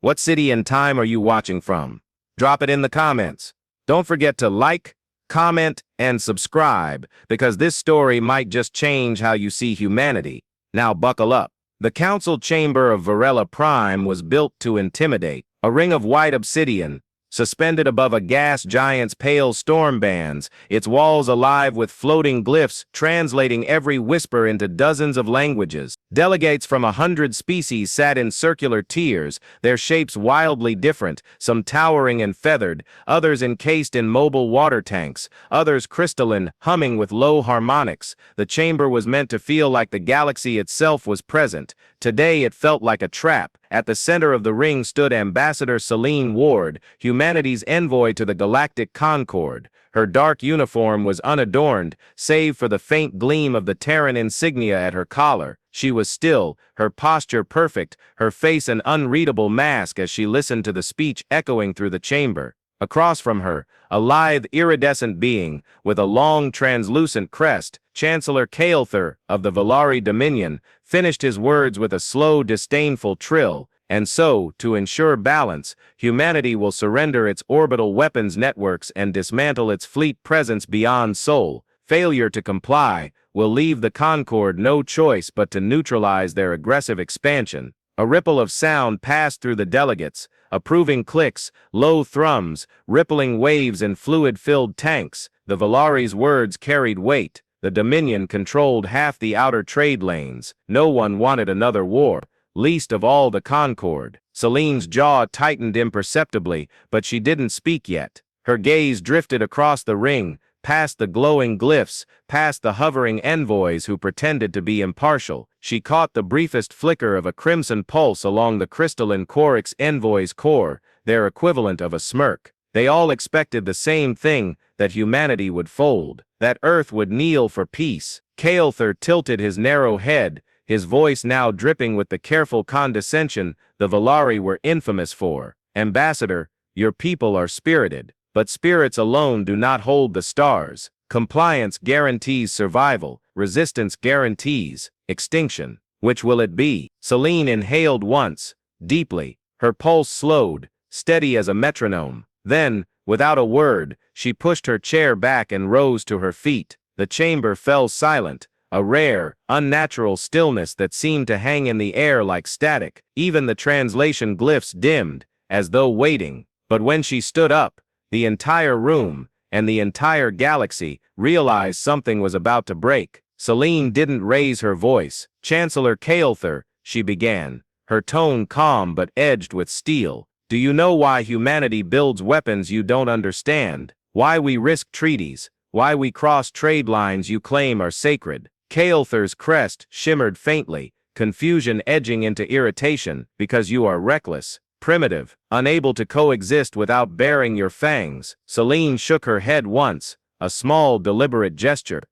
What city and time are you watching from? Drop it in the comments. Don't forget to like, comment, and subscribe, because this story might just change how you see humanity. Now buckle up. The council chamber of Varela Prime was built to intimidate. A ring of white obsidian, suspended above a gas giant's pale storm bands, its walls alive with floating glyphs translating every whisper into dozens of languages. Delegates from 100 species sat in circular tiers, their shapes wildly different, some towering and feathered, others encased in mobile water tanks, others crystalline, humming with low harmonics. The chamber was meant to feel like the galaxy itself was present. Today it felt like a trap. At the center of the ring stood Ambassador Celine Ward, humanity's envoy to the galactic Concord. Her dark uniform was unadorned, save for the faint gleam of the Terran insignia at her collar. She was still, her posture perfect, her face an unreadable mask as she listened to the speech echoing through the chamber. Across from her, a lithe, iridescent being, with a long, translucent crest, Chancellor Kael'thar of the Valari Dominion, finished his words with a slow, disdainful trill. And so, to ensure balance, humanity will surrender its orbital weapons networks and dismantle its fleet presence beyond Sol. Failure to comply will leave the Concord no choice but to neutralize their aggressive expansion. A ripple of sound passed through the delegates, approving clicks, low thrums, rippling waves in fluid-filled tanks. The Valari's words carried weight. The Dominion controlled half the outer trade lanes. No one wanted another war, least of all the Concord. Celine's jaw tightened imperceptibly, but she didn't speak yet. Her gaze drifted across the ring, past the glowing glyphs, past the hovering envoys who pretended to be impartial. She caught the briefest flicker of a crimson pulse along the crystalline Chorix envoy's core, their equivalent of a smirk. They all expected the same thing, that humanity would fold, that Earth would kneel for peace. Kael'thar tilted his narrow head, his voice now dripping with the careful condescension the Valari were infamous for. Ambassador, your people are spirited, but spirits alone do not hold the stars. Compliance guarantees survival, resistance guarantees extinction. Which will it be? Celine inhaled once, deeply, her pulse slowed, steady as a metronome. Then, without a word, she pushed her chair back and rose to her feet. The chamber fell silent, a rare, unnatural stillness that seemed to hang in the air like static. Even the translation glyphs dimmed, as though waiting. But when she stood up, the entire room, and the entire galaxy, realized something was about to break. Celine didn't raise her voice. Chancellor Kael'thar, she began, her tone calm but edged with steel. Do you know why humanity builds weapons you don't understand? Why we risk treaties? Why we cross trade lines you claim are sacred? Kael'thar's crest shimmered faintly, confusion edging into irritation. Because you are reckless, primitive, unable to coexist without baring your fangs. Celine shook her head once, a small, deliberate gesture.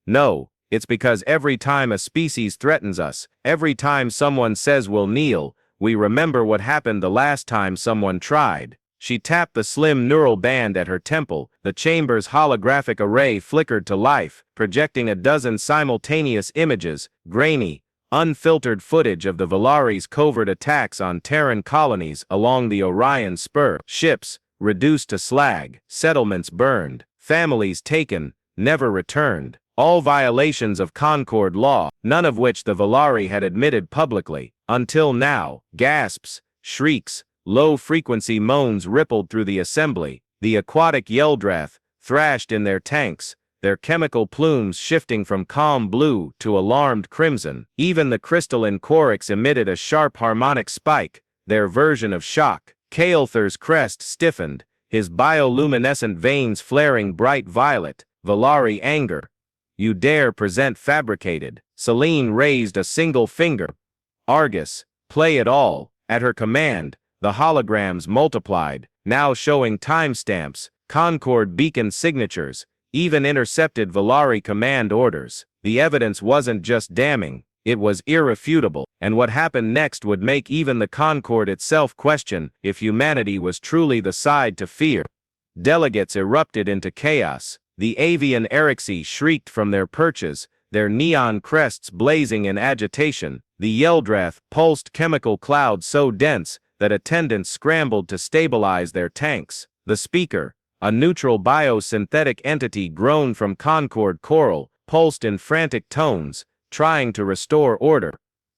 No, it's because every time a species threatens us, every time someone says we'll kneel, we remember what happened the last time someone tried. She tapped the slim neural band at her temple. The chamber's holographic array flickered to life, projecting a dozen simultaneous images, grainy, unfiltered footage of the Valari's covert attacks on Terran colonies along the Orion Spur. Ships reduced to slag, settlements burned, families taken, never returned. All violations of Concord law, none of which the Valari had admitted publicly. Until now, gasps, shrieks, low-frequency moans rippled through the assembly. The aquatic Yeldrath thrashed in their tanks, their chemical plumes shifting from calm blue to alarmed crimson. Even the crystalline Chorix emitted a sharp harmonic spike, their version of shock. Kael'thar's crest stiffened, his bioluminescent veins flaring bright violet. Valari anger. You dare present fabricated. Celine raised a single finger. Argus, play it all. At her command, the holograms multiplied, now showing timestamps, Concord beacon signatures, even intercepted Valari command orders. The evidence wasn't just damning, it was irrefutable, and what happened next would make even the Concord itself question if humanity was truly the side to fear. Delegates erupted into chaos. The avian Erixi shrieked from their perches, their neon crests blazing in agitation. The Yeldrath pulsed chemical clouds so dense that attendants scrambled to stabilize their tanks. The speaker, a neutral biosynthetic entity grown from Concord coral, pulsed in frantic tones, trying to restore order.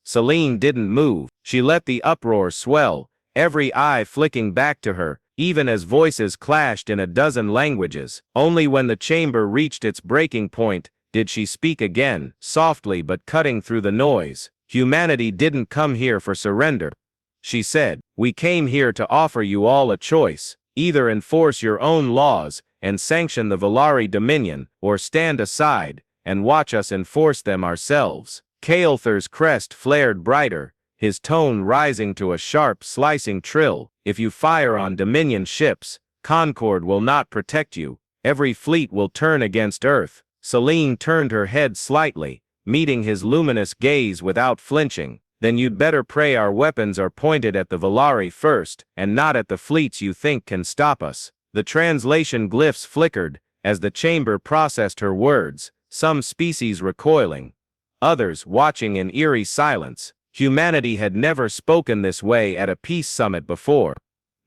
Celine didn't move. She let the uproar swell, every eye flicking back to her, even as voices clashed in a dozen languages. Only when the chamber reached its breaking point did she speak again, softly but cutting through the noise. Humanity didn't come here for surrender, she said. We came here to offer you all a choice. Either enforce your own laws and sanction the Volari Dominion, or stand aside and watch us enforce them ourselves. Kael'thur's crest flared brighter, his tone rising to a sharp, slicing trill. If you fire on Dominion ships, Concord will not protect you. Every fleet will turn against Earth. Celine turned her head slightly, meeting his luminous gaze without flinching. Then you'd better pray our weapons are pointed at the Volari first, and not at the fleets you think can stop us. The translation glyphs flickered as the chamber processed her words, some species recoiling, others watching in eerie silence. Humanity had never spoken this way at a peace summit before.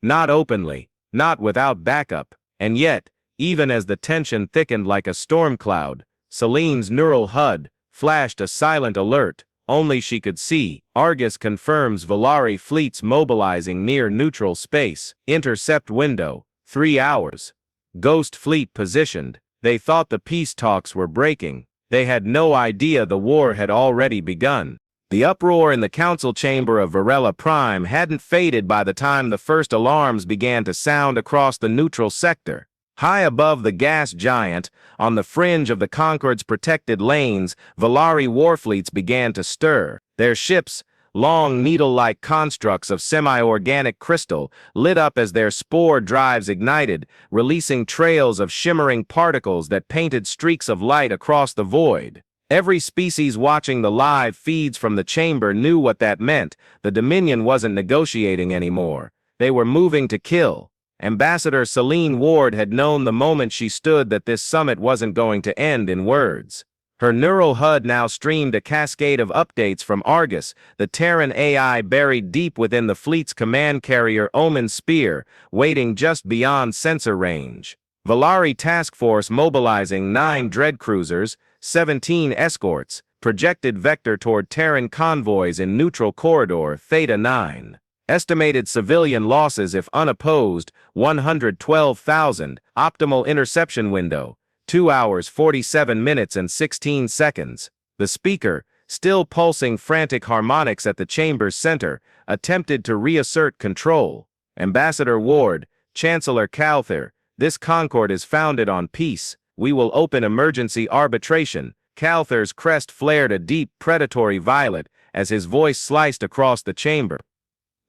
Not openly, not without backup, and yet, even as the tension thickened like a storm cloud, Celine's neural HUD flashed a silent alert. Only she could see. Argus confirms Volari fleets mobilizing near neutral space. Intercept window, 3 hours. Ghost fleet positioned. They thought the peace talks were breaking. They had no idea the war had already begun. The uproar in the council chamber of Varela Prime hadn't faded by the time the first alarms began to sound across the neutral sector. High above the gas giant, on the fringe of the Concord's protected lanes, Volari warfleets began to stir. Their ships, long needle-like constructs of semi-organic crystal, lit up as their spore drives ignited, releasing trails of shimmering particles that painted streaks of light across the void. Every species watching the live feeds from the chamber knew what that meant. The Dominion wasn't negotiating anymore. They were moving to kill. Ambassador Celine Ward had known the moment she stood that this summit wasn't going to end in words. Her neural HUD now streamed a cascade of updates from Argus, the Terran AI buried deep within the fleet's command carrier Omen Spear, waiting just beyond sensor range. Volari Task Force mobilizing 9 dread cruisers, 17 escorts, projected vector toward Terran convoys in neutral corridor Theta 9. Estimated civilian losses if unopposed, 112,000. Optimal interception window, 2 hours 47 minutes and 16 seconds. The speaker, still pulsing frantic harmonics at the chamber's center, attempted to reassert control. Ambassador Ward, Chancellor Kael'thur, this Concord is founded on peace. We will open emergency arbitration. Kael'thur's crest flared a deep predatory violet as his voice sliced across the chamber.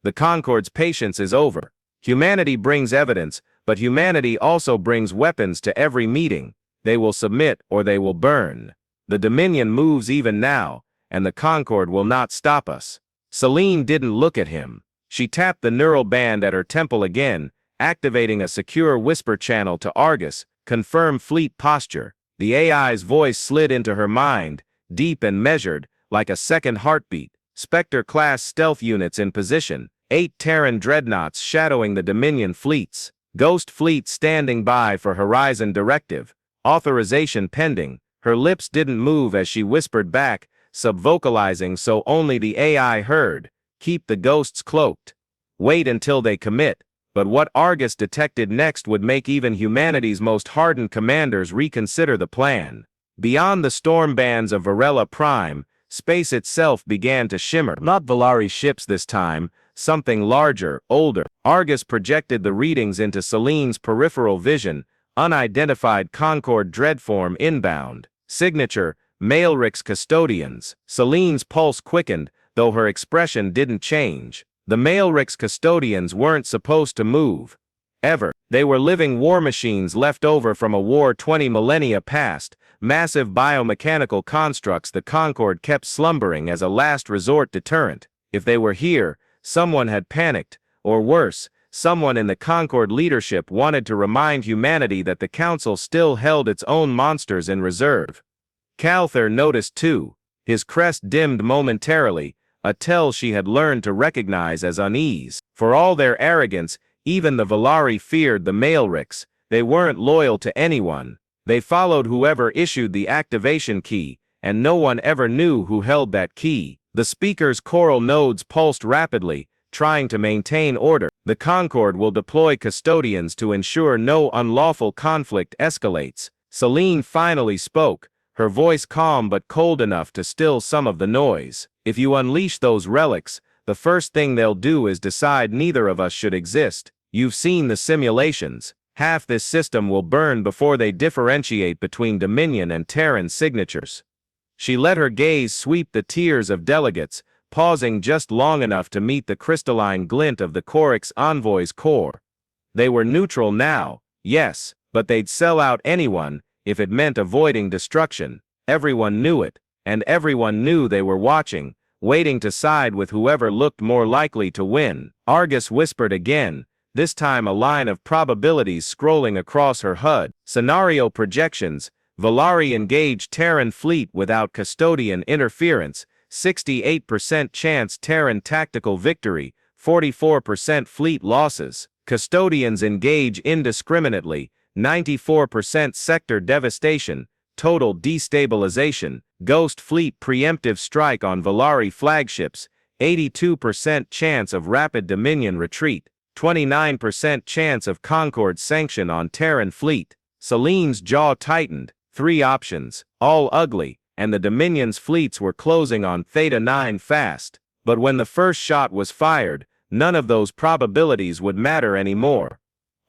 The Concord's patience is over. Humanity brings evidence, but humanity also brings weapons to every meeting. They will submit or they will burn. The Dominion moves even now, and the Concord will not stop us. Celine didn't look at him. She tapped the neural band at her temple again, activating a secure whisper channel to Argus, confirm fleet posture. The AI's voice slid into her mind, deep and measured, like a second heartbeat. Spectre-class stealth units in position, 8 Terran dreadnoughts shadowing the Dominion fleets, Ghost fleet standing by for Horizon directive, authorization pending. Her lips didn't move as she whispered back, subvocalizing so only the AI heard, keep the ghosts cloaked. Wait until they commit. But what Argus detected next would make even humanity's most hardened commanders reconsider the plan. Beyond the storm bands of Varela Prime, space itself began to shimmer. Not Volari ships this time, something larger, older. Argus projected the readings into Celine's peripheral vision, unidentified Concord dreadform inbound. Signature, Maelrix Custodians. Celine's pulse quickened, though her expression didn't change. The Maelrix Custodians weren't supposed to move. Ever. They were living war machines left over from a war 20 millennia past, massive biomechanical constructs the Concord kept slumbering as a last resort deterrent. If they were here, someone had panicked, or worse, someone in the Concord leadership wanted to remind humanity that the Council still held its own monsters in reserve. Kael'thur noticed too. His crest dimmed momentarily, a tell she had learned to recognize as unease. For all their arrogance, even the Valari feared the Maelrics. They weren't loyal to anyone. They followed whoever issued the activation key, and no one ever knew who held that key. The speaker's choral nodes pulsed rapidly, trying to maintain order. The Concord will deploy custodians to ensure no unlawful conflict escalates. Selene finally spoke, her voice calm but cold enough to still some of the noise. If you unleash those relics, the first thing they'll do is decide neither of us should exist. You've seen the simulations. Half this system will burn before they differentiate between Dominion and Terran signatures. She let her gaze sweep the tiers of delegates, pausing just long enough to meet the crystalline glint of the Chorix envoy's core. They were neutral now, yes, but they'd sell out anyone if it meant avoiding destruction. Everyone knew it, and everyone knew they were watching, waiting to side with whoever looked more likely to win. Argus whispered again, this time a line of probabilities scrolling across her HUD. Scenario projections: Valari engage Terran fleet without custodian interference, 68% chance Terran tactical victory, 44% fleet losses. Custodians engage indiscriminately, 94% sector devastation, total destabilization. Ghost fleet preemptive strike on Valari flagships, 82% chance of rapid Dominion retreat, 29% chance of Concord sanction on Terran fleet. Selene's jaw tightened. 3 options, all ugly, and the Dominion's fleets were closing on Theta 9 fast. But when the first shot was fired, none of those probabilities would matter anymore.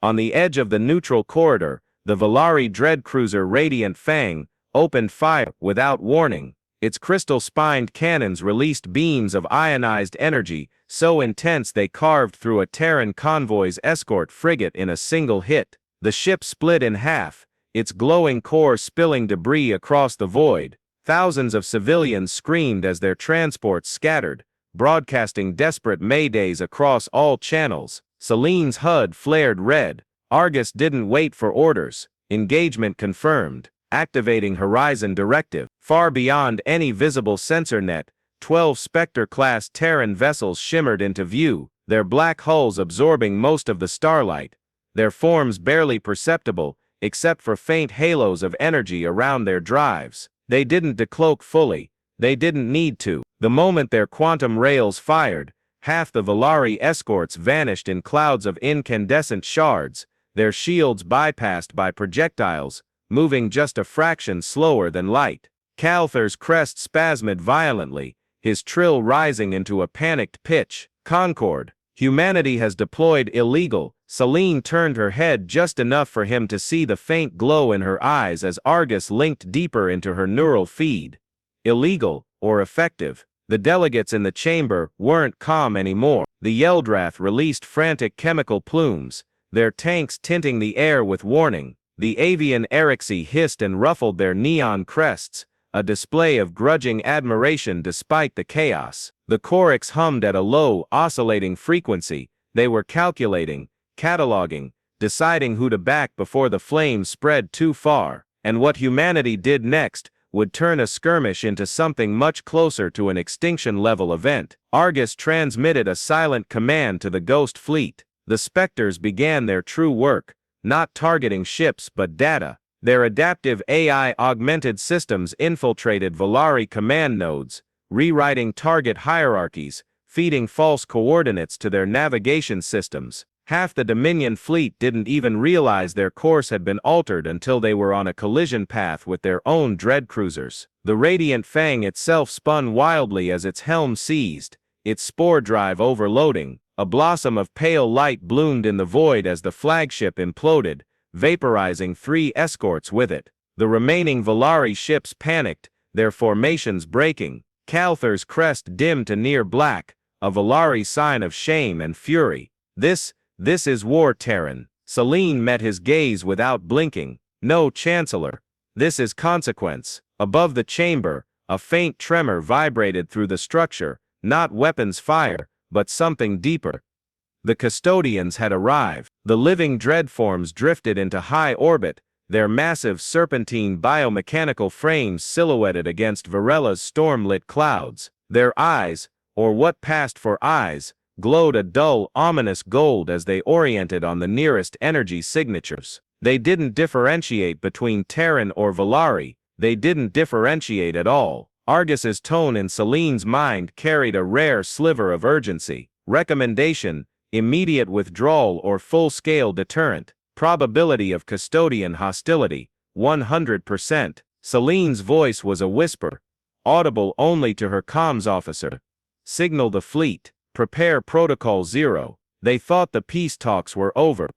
On the edge of the neutral corridor, the Valari dread cruiser Radiant Fang opened fire without warning. Its crystal-spined cannons released beams of ionized energy so intense they carved through a Terran convoy's escort frigate in a single hit. The ship split in half, its glowing core spilling debris across the void. Thousands of civilians screamed as their transports scattered, broadcasting desperate maydays across all channels. Selene's HUD flared red. Argus didn't wait for orders. Engagement confirmed. Activating Horizon Directive. Far beyond any visible sensor net, 12 Spectre-class Terran vessels shimmered into view, their black hulls absorbing most of the starlight, their forms barely perceptible, except for faint halos of energy around their drives. They didn't decloak fully. They didn't need to. The moment their quantum rails fired, half the Valari escorts vanished in clouds of incandescent shards, their shields bypassed by projectiles, moving just a fraction slower than light. Calther's crest spasmed violently, his trill rising into a panicked pitch. Concord, humanity has deployed illegal. Selene turned her head just enough for him to see the faint glow in her eyes as Argus linked deeper into her neural feed. Illegal, or effective. The delegates in the chamber weren't calm anymore. The Yeldrath released frantic chemical plumes, their tanks tinting the air with warning. The avian Erixi hissed and ruffled their neon crests, a display of grudging admiration despite the chaos. The Chorix hummed at a low, oscillating frequency. They were calculating, cataloging, deciding who to back before the flames spread too far. And what humanity did next would turn a skirmish into something much closer to an extinction-level event. Argus transmitted a silent command to the Ghost Fleet. The Spectres began their true work, not targeting ships but data. Their adaptive AI-augmented systems infiltrated Valari command nodes, rewriting target hierarchies, feeding false coordinates to their navigation systems. Half the Dominion fleet didn't even realize their course had been altered until they were on a collision path with their own dread cruisers. The Radiant Fang itself spun wildly as its helm seized, its spore drive overloading. A blossom of pale light bloomed in the void as the flagship imploded, vaporizing 3 escorts with it. The remaining Valari ships panicked, their formations breaking. Calther's crest dimmed to near black, a Valari sign of shame and fury. This is war, Terran. Selene met his gaze without blinking. No, Chancellor. This is consequence. Above the chamber, a faint tremor vibrated through the structure, not weapons fire, but something deeper. The custodians had arrived. The living dreadforms drifted into high orbit, their massive serpentine biomechanical frames silhouetted against Varella's storm-lit clouds. Their eyes, or what passed for eyes, glowed a dull, ominous gold as they oriented on the nearest energy signatures. They didn't differentiate between Terran or Valari. They didn't differentiate at all. Argus's tone in Celine's mind carried a rare sliver of urgency. Recommendation: immediate withdrawal or full-scale deterrent. Probability of custodian hostility: 100%. Celine's voice was a whisper, audible only to her comms officer. Signal the fleet. Prepare Protocol Zero. They thought the peace talks were over.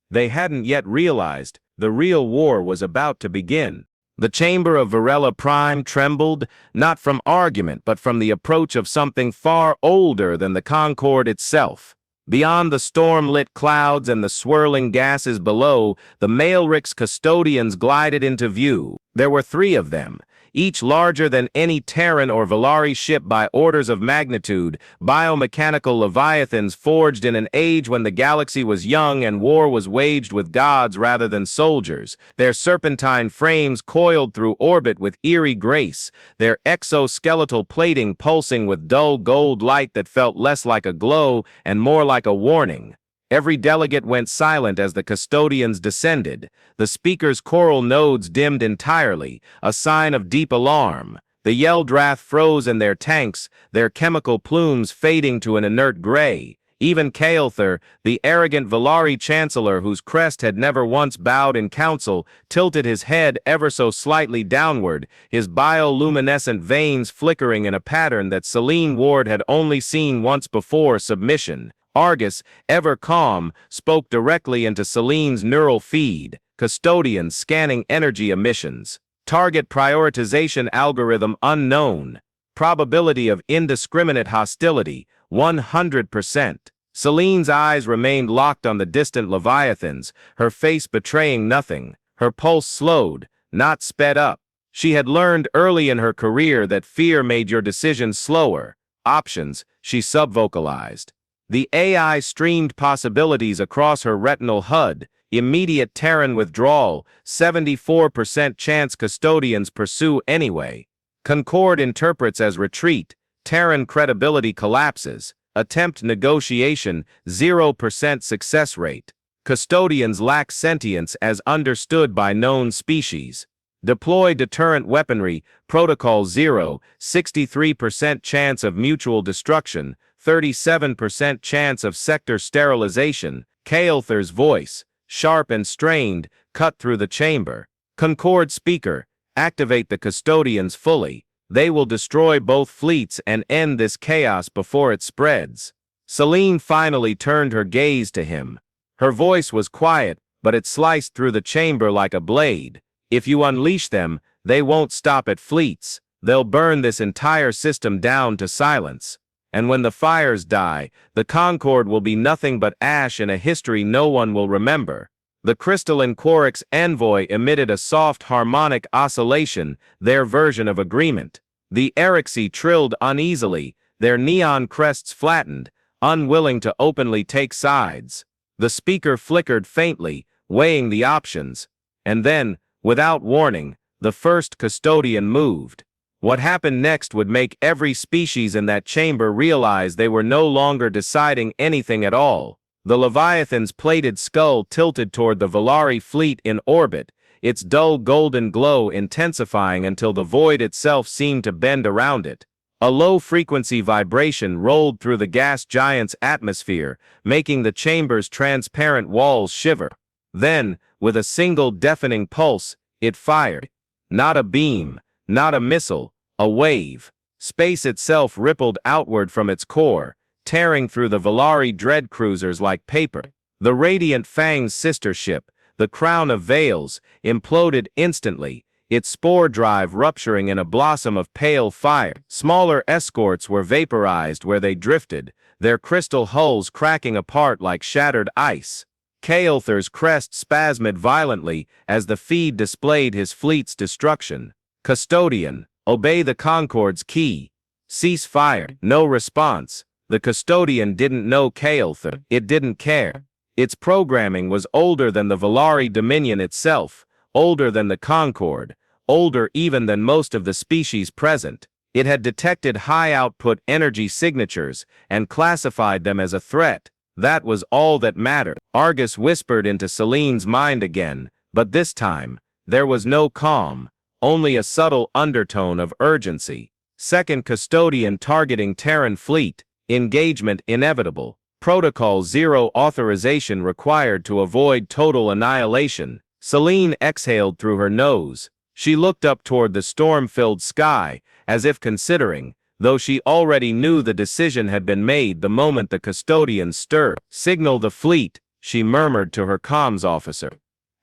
They hadn't yet realized the real war was about to begin. The chamber of Varela Prime trembled, not from argument but from the approach of something far older than the Concorde itself. Beyond the storm-lit clouds and the swirling gases below, the Maelric's custodians glided into view. There were 3 of them, each larger than any Terran or Valari ship by orders of magnitude, biomechanical leviathans forged in an age when the galaxy was young and war was waged with gods rather than soldiers. Their serpentine frames coiled through orbit with eerie grace, their exoskeletal plating pulsing with dull gold light that felt less like a glow and more like a warning. Every delegate went silent as the custodians descended. The speaker's choral nodes dimmed entirely, a sign of deep alarm. The Yeldrath froze in their tanks, their chemical plumes fading to an inert gray. Even Kael'thar, the arrogant Valari chancellor whose crest had never once bowed in council, tilted his head ever so slightly downward, his bioluminescent veins flickering in a pattern that Celine Ward had only seen once before: submission. Argus, ever calm, spoke directly into Celine's neural feed. Custodians scanning energy emissions. Target prioritization algorithm unknown. Probability of indiscriminate hostility, 100%. Celine's eyes remained locked on the distant leviathans, her face betraying nothing. Her pulse slowed, not sped up. She had learned early in her career that fear made your decisions slower. Options, she subvocalized. The AI streamed possibilities across her retinal HUD. Immediate Terran withdrawal, 74% chance custodians pursue anyway. Concorde interprets as retreat, Terran credibility collapses. Attempt negotiation, 0% success rate. Custodians lack sentience as understood by known species. Deploy deterrent weaponry, Protocol Zero, 63% chance of mutual destruction, 37% chance of sector sterilization. Kael'thar's voice, sharp and strained, cut through the chamber. Concorde speaker, activate the custodians fully. They will destroy both fleets and end this chaos before it spreads. Celine finally turned her gaze to him. Her voice was quiet, but it sliced through the chamber like a blade. If you unleash them, they won't stop at fleets. They'll burn this entire system down to silence. And when the fires die, the Concorde will be nothing but ash in a history no one will remember. The crystalline Quark's envoy emitted a soft harmonic oscillation, their version of agreement. The Erixi trilled uneasily, their neon crests flattened, unwilling to openly take sides. The speaker flickered faintly, weighing the options. And then, without warning, the first custodian moved. What happened next would make every species in that chamber realize they were no longer deciding anything at all. The Leviathan's plated skull tilted toward the Valari fleet in orbit, its dull golden glow intensifying until the void itself seemed to bend around it. A low-frequency vibration rolled through the gas giant's atmosphere, making the chamber's transparent walls shiver. Then, with a single deafening pulse, it fired. Not a beam, not a missile, a wave. Space itself rippled outward from its core, tearing through the Valari dread cruisers like paper. The Radiant Fang's sister ship, the Crown of Veils, imploded instantly, its spore drive rupturing in a blossom of pale fire. Smaller escorts were vaporized where they drifted, their crystal hulls cracking apart like shattered ice. Kael'thar's crest spasmed violently as the feed displayed his fleet's destruction. Custodian, obey the Concorde's key. Cease fire. No response. The custodian didn't know Kael'thar. It didn't care. Its programming was older than the Valari Dominion itself, older than the Concorde, older even than most of the species present. It had detected high-output energy signatures and classified them as a threat. That was all that mattered. Argus whispered into Celine's mind again, but this time, there was no calm, only a subtle undertone of urgency. Second custodian targeting Terran fleet, engagement inevitable. Protocol 0 authorization required to avoid total annihilation. Celine exhaled through her nose. She looked up toward the storm-filled sky, as if considering, though she already knew the decision had been made the moment the custodian stirred. Signal the fleet, she murmured to her comms officer.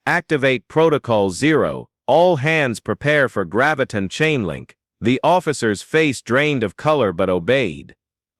Activate Protocol 0, all hands prepare for graviton chainlink. The officer's face drained of color but obeyed.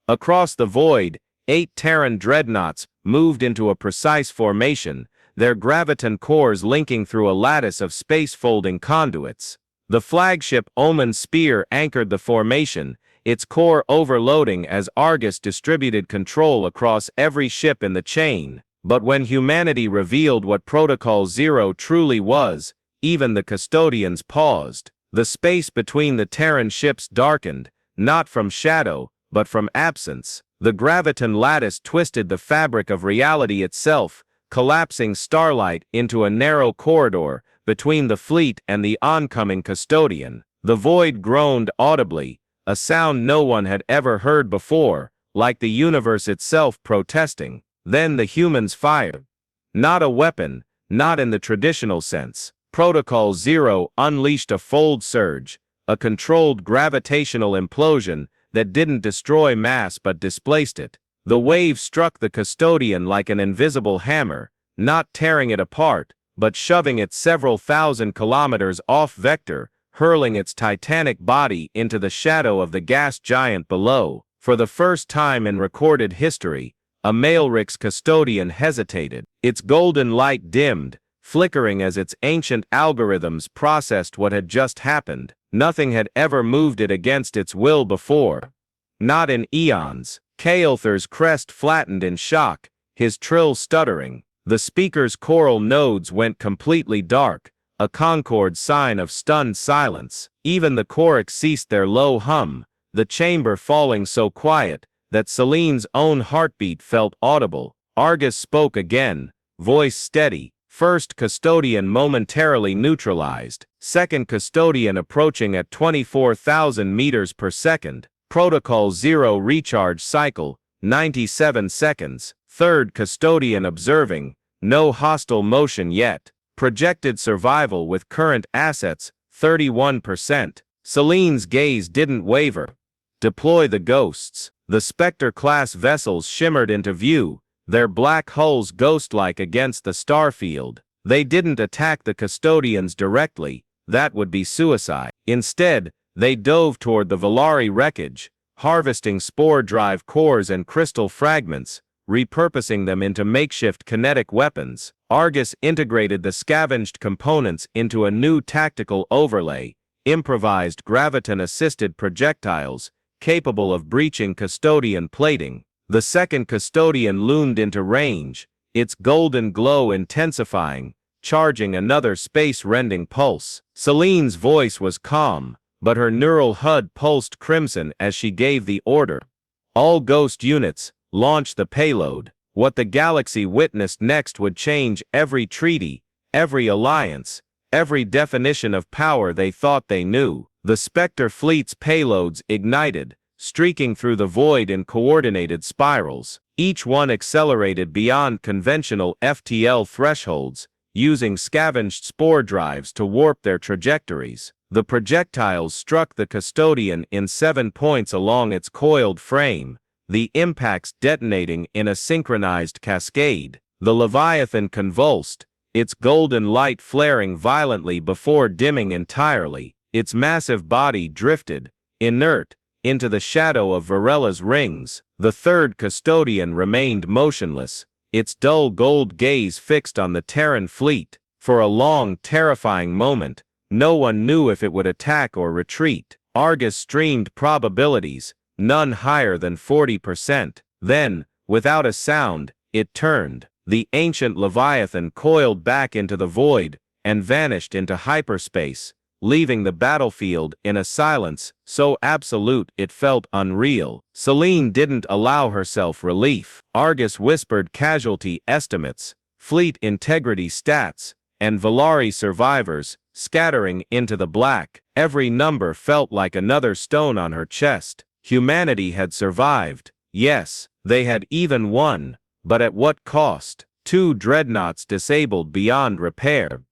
Across the void, 8 Terran dreadnoughts moved into a precise formation, their graviton cores linking through a lattice of space-folding conduits. The flagship Omen Spear anchored the formation, its core overloading as Argus distributed control across every ship in the chain. But when humanity revealed what Protocol 0 truly was, even the custodians paused. The space between the Terran ships darkened, not from shadow, but from absence. The graviton lattice twisted the fabric of reality itself, collapsing starlight into a narrow corridor between the fleet and the oncoming custodian. The void groaned audibly, a sound no one had ever heard before, like the universe itself protesting. Then the humans fired. Not a weapon, not in the traditional sense. Protocol 0 unleashed a fold surge, a controlled gravitational implosion that didn't destroy mass but displaced it. The wave struck the custodian like an invisible hammer, not tearing it apart, but shoving it several thousand kilometers off vector, hurling its titanic body into the shadow of the gas giant below. For the first time in recorded history, a Maelrix custodian hesitated. Its golden light dimmed, flickering as its ancient algorithms processed what had just happened. Nothing had ever moved it against its will before. Not in eons. Kael'thur's crest flattened in shock, his trill stuttering. The speaker's choral nodes went completely dark, a concord sign of stunned silence. Even the chorics ceased their low hum, the chamber falling so quiet that Celine's own heartbeat felt audible. Argus spoke again, voice steady. First custodian momentarily neutralized. Second custodian approaching at 24,000 meters per second. Protocol 0 recharge cycle, 97 seconds. Third custodian observing, no hostile motion yet. Projected survival with current assets, 31%. Celine's gaze didn't waver. Deploy the ghosts. The Spectre-class vessels shimmered into view, their black hulls ghost-like against the starfield. They didn't attack the custodians directly, that would be suicide. Instead, they dove toward the Volari wreckage, harvesting spore drive cores and crystal fragments, repurposing them into makeshift kinetic weapons. Argus integrated the scavenged components into a new tactical overlay, improvised graviton-assisted projectiles, capable of breaching custodian plating. The second custodian loomed into range, its golden glow intensifying, charging another space-rending pulse. Celine's voice was calm, but her neural HUD pulsed crimson as she gave the order. All ghost units, launch the payload. What the galaxy witnessed next would change every treaty, every alliance, every definition of power they thought they knew. The Spectre fleet's payloads ignited, streaking through the void in coordinated spirals. Each one accelerated beyond conventional FTL thresholds, using scavenged spore drives to warp their trajectories. The projectiles struck the custodian in 7 points along its coiled frame, the impacts detonating in a synchronized cascade. The Leviathan convulsed, its golden light flaring violently before dimming entirely. Its massive body drifted, inert, into the shadow of Varella's rings. The third custodian remained motionless, its dull gold gaze fixed on the Terran fleet. For a long, terrifying moment, no one knew if it would attack or retreat. Argus streamed probabilities, none higher than 40%. Then, without a sound, it turned. The ancient Leviathan coiled back into the void and vanished into hyperspace, leaving the battlefield in a silence so absolute it felt unreal. Selene didn't allow herself relief. Argus whispered casualty estimates, fleet integrity stats, and Valari survivors, scattering into the black. Every number felt like another stone on her chest. Humanity had survived. Yes, they had even won. But at what cost? 2 dreadnoughts disabled beyond repair.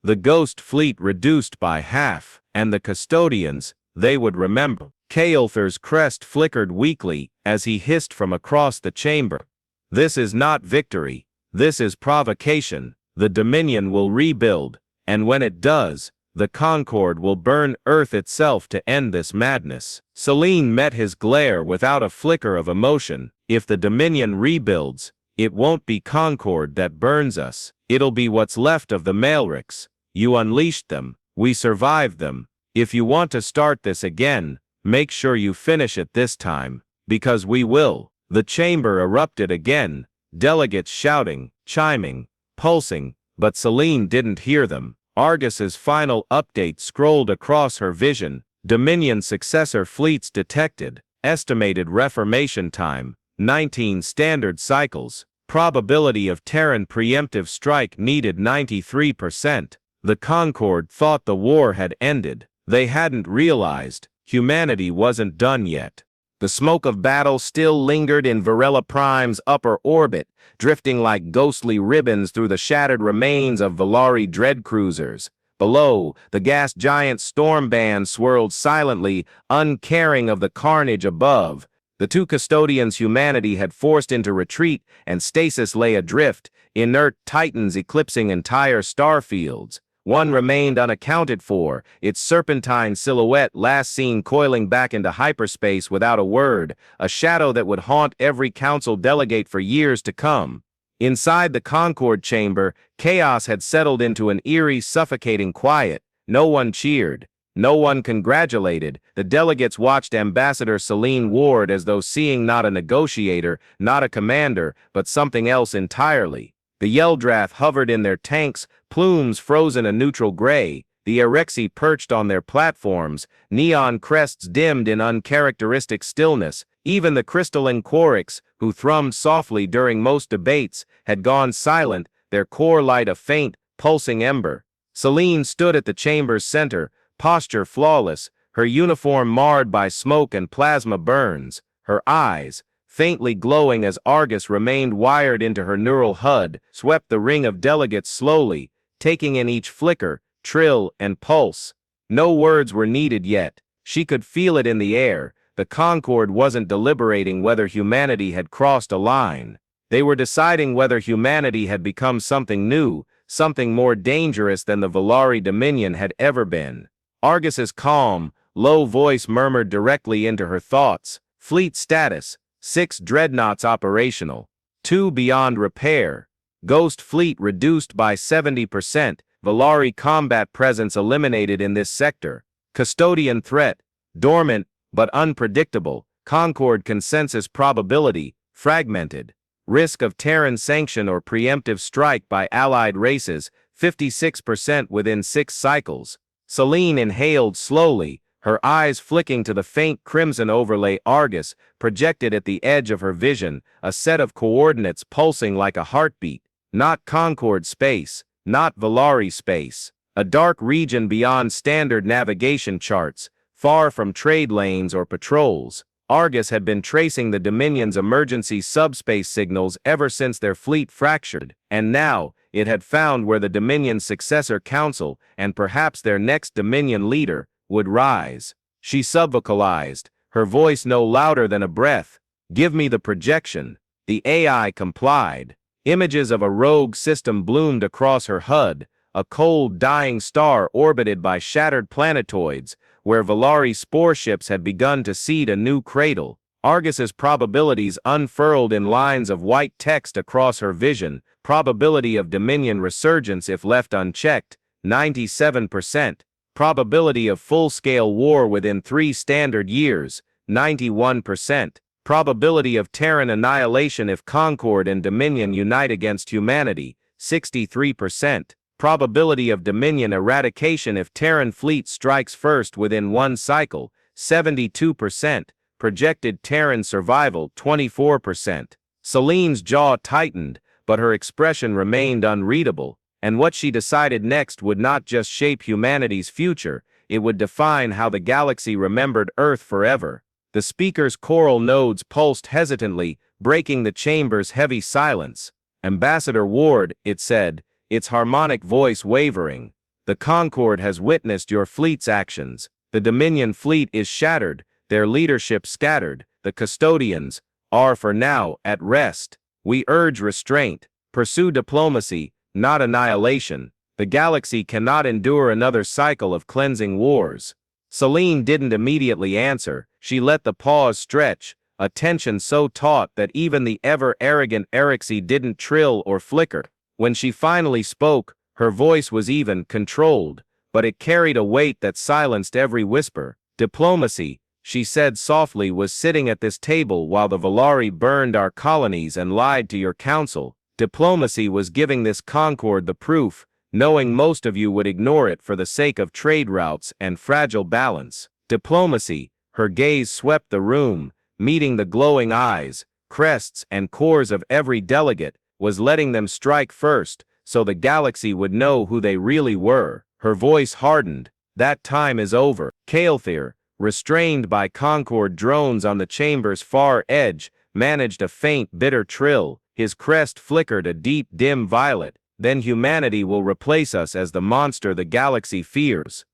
The Ghost Fleet reduced by half. And the custodians, they would remember. Kael'thur's crest flickered weakly as he hissed from across the chamber. This is not victory. This is provocation. The Dominion will rebuild, and when it does, the Concord will burn Earth itself to end this madness. Selene met his glare without a flicker of emotion. If the Dominion rebuilds, it won't be Concord that burns us. It'll be what's left of the Maelrics. You unleashed them. We survived them. If you want to start this again, make sure you finish it this time, because we will. The chamber erupted again, delegates shouting, chiming, pulsing, but Selene didn't hear them. Argus's final update scrolled across her vision. Dominion successor fleets detected. Estimated reformation time, 19 standard cycles. Probability of Terran preemptive strike needed 93%. The Concord thought the war had ended. They hadn't realized humanity wasn't done yet. The smoke of battle still lingered in Varela Prime's upper orbit, drifting like ghostly ribbons through the shattered remains of Valari dread cruisers. Below, the gas giant storm band swirled silently, uncaring of the carnage above. The 2 custodians humanity had forced into retreat, and stasis lay adrift, inert titans eclipsing entire star fields. One remained unaccounted for, its serpentine silhouette last seen coiling back into hyperspace without a word, a shadow that would haunt every council delegate for years to come. Inside the Concord chamber, chaos had settled into an eerie, suffocating quiet. No one cheered. No one congratulated. The delegates watched Ambassador Selene Ward as though seeing not a negotiator, not a commander, but something else entirely. The Yeldrath hovered in their tanks, plumes frozen a neutral gray, the Erexi perched on their platforms, neon crests dimmed in uncharacteristic stillness. Even the crystalline Quorix, who thrummed softly during most debates, had gone silent, their core light a faint, pulsing ember. Selene stood at the chamber's center, posture flawless, her uniform marred by smoke and plasma burns, her eyes, faintly glowing as Argus remained wired into her neural HUD, swept the ring of delegates slowly, taking in each flicker, trill, and pulse. No words were needed yet. She could feel it in the air. The Concord wasn't deliberating whether humanity had crossed a line. They were deciding whether humanity had become something new, something more dangerous than the Valari Dominion had ever been. Argus's calm, low voice murmured directly into her thoughts. Fleet status. 6 dreadnoughts operational, 2 beyond repair, Ghost Fleet reduced by 70%, Valari combat presence eliminated in this sector, Custodian threat, dormant but unpredictable, Concord consensus probability, fragmented, risk of Terran sanction or preemptive strike by allied races, 56% within 6 cycles. Selene inhaled slowly, her eyes flicking to the faint crimson overlay Argus projected at the edge of her vision, a set of coordinates pulsing like a heartbeat. Not Concord space, not Valari space. A dark region beyond standard navigation charts, far from trade lanes or patrols. Argus had been tracing the Dominion's emergency subspace signals ever since their fleet fractured, and now it had found where the Dominion's successor council, and perhaps their next Dominion leader, would rise. She subvocalized, her voice no louder than a breath. Give me the projection. The AI complied. Images of a rogue system bloomed across her HUD, a cold, dying star orbited by shattered planetoids, where Valari spore ships had begun to seed a new cradle. Argus's probabilities unfurled in lines of white text across her vision. Probability of Dominion resurgence if left unchecked, 97%. Probability of full-scale war within 3 standard years, 91%. Probability of Terran annihilation if Concord and Dominion unite against humanity, 63%. Probability of Dominion eradication if Terran fleet strikes first within one cycle, 72%. Projected Terran survival, 24%. Celine's jaw tightened, but her expression remained unreadable, and what she decided next would not just shape humanity's future, it would define how the galaxy remembered Earth forever. The speaker's choral nodes pulsed hesitantly, breaking the chamber's heavy silence. Ambassador Ward, it said, its harmonic voice wavering. The Concord has witnessed your fleet's actions. The Dominion fleet is shattered, their leadership scattered. The custodians are for now at rest. We urge restraint. Pursue diplomacy, not annihilation. The galaxy cannot endure another cycle of cleansing wars. Celine didn't immediately answer. She let the pause stretch, a tension so taut that even the ever-arrogant Erixie didn't trill or flicker. When she finally spoke, her voice was even, controlled, but it carried a weight that silenced every whisper. Diplomacy, she said softly, was sitting at this table while the Valari burned our colonies and lied to your council. Diplomacy was giving this Concord the proof, knowing most of you would ignore it for the sake of trade routes and fragile balance. Diplomacy, her gaze swept the room, meeting the glowing eyes, crests, and cores of every delegate, was letting them strike first, so the galaxy would know who they really were. Her voice hardened. That time is over. Kael'thir, restrained by Concord drones on the chamber's far edge, managed a faint, bitter trill. His crest flickered a deep, dim violet. Then humanity will replace us as the monster the galaxy fears.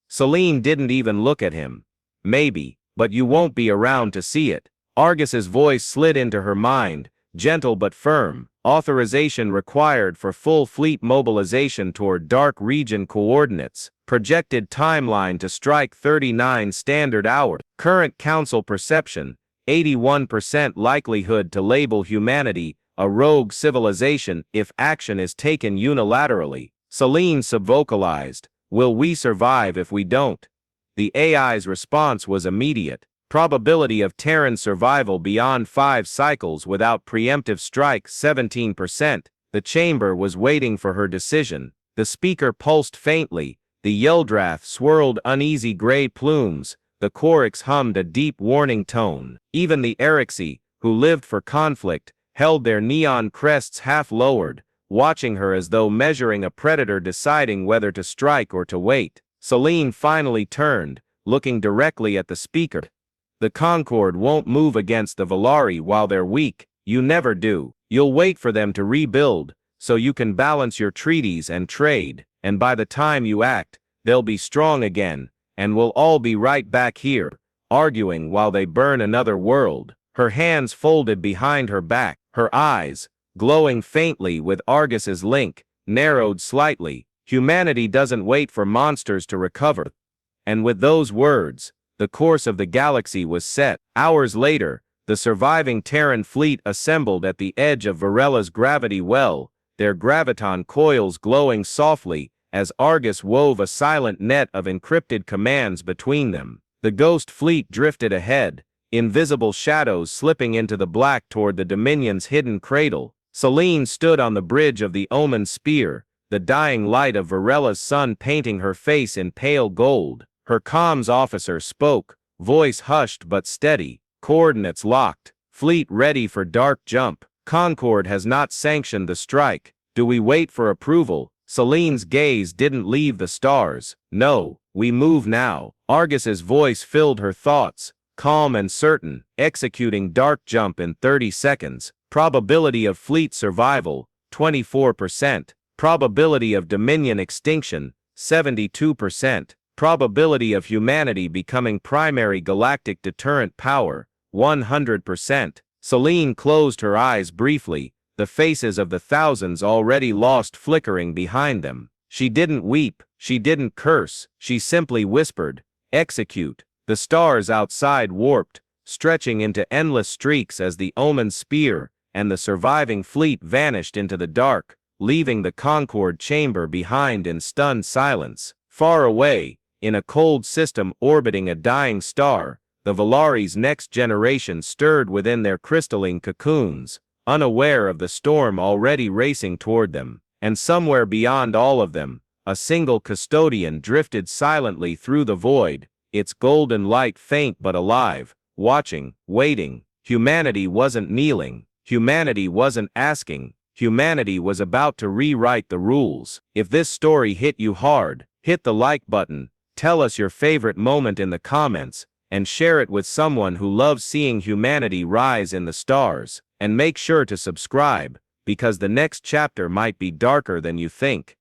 Celine didn't even look at him. Maybe, but you won't be around to see it. Argus's voice slid into her mind, gentle but firm. Authorization required for full fleet mobilization toward dark region coordinates. Projected timeline to strike 39 standard hours. Current council perception, 81% likelihood to label humanity a rogue civilization if action is taken unilaterally. Celine subvocalized, will we survive if we don't? The AI's response was immediate. Probability of Terran survival beyond 5 cycles without preemptive strike, 17%. The chamber was waiting for her decision. The speaker pulsed faintly. The Yeldrath swirled uneasy gray plumes. The Korix hummed a deep warning tone. Even the Erixie, who lived for conflict, held their neon crests half lowered, watching her as though measuring a predator deciding whether to strike or to wait. Celine finally turned, looking directly at the speaker. The Concord won't move against the Valari while they're weak. You never do. You'll wait for them to rebuild, so you can balance your treaties and trade, and by the time you act, they'll be strong again, and we'll all be right back here, arguing while they burn another world. Her hands folded behind her back, her eyes, glowing faintly with Argus's link, narrowed slightly. Humanity doesn't wait for monsters to recover. And with those words, the course of the galaxy was set. Hours later, the surviving Terran fleet assembled at the edge of Varella's gravity well, their graviton coils glowing softly as Argus wove a silent net of encrypted commands between them. The ghost fleet drifted ahead, invisible shadows slipping into the black toward the Dominion's hidden cradle. Celine stood on the bridge of the Omen Spear, the dying light of Varella's sun painting her face in pale gold. Her comms officer spoke, voice hushed but steady. Coordinates locked. Fleet ready for dark jump. Concord has not sanctioned the strike. Do we wait for approval? Celine's gaze didn't leave the stars. No, we move now. Argus's voice filled her thoughts, calm and certain, executing dark jump in 30 seconds. Probability of fleet survival, 24%. Probability of Dominion extinction, 72%. Probability of humanity becoming primary galactic deterrent power, 100%. Celine closed her eyes briefly, the faces of the thousands already lost flickering behind them. She didn't weep, she didn't curse, she simply whispered, execute. The stars outside warped, stretching into endless streaks as the Omen Spear and the surviving fleet vanished into the dark, leaving the Concord chamber behind in stunned silence. Far away, in a cold system orbiting a dying star, the Valari's next generation stirred within their crystalline cocoons, unaware of the storm already racing toward them. And somewhere beyond all of them, a single custodian drifted silently through the void, its golden light faint but alive, watching, waiting. Humanity wasn't kneeling. Humanity wasn't asking. Humanity was about to rewrite the rules. If this story hit you hard, hit the like button, tell us your favorite moment in the comments, and share it with someone who loves seeing humanity rise in the stars. And make sure to subscribe, because the next chapter might be darker than you think.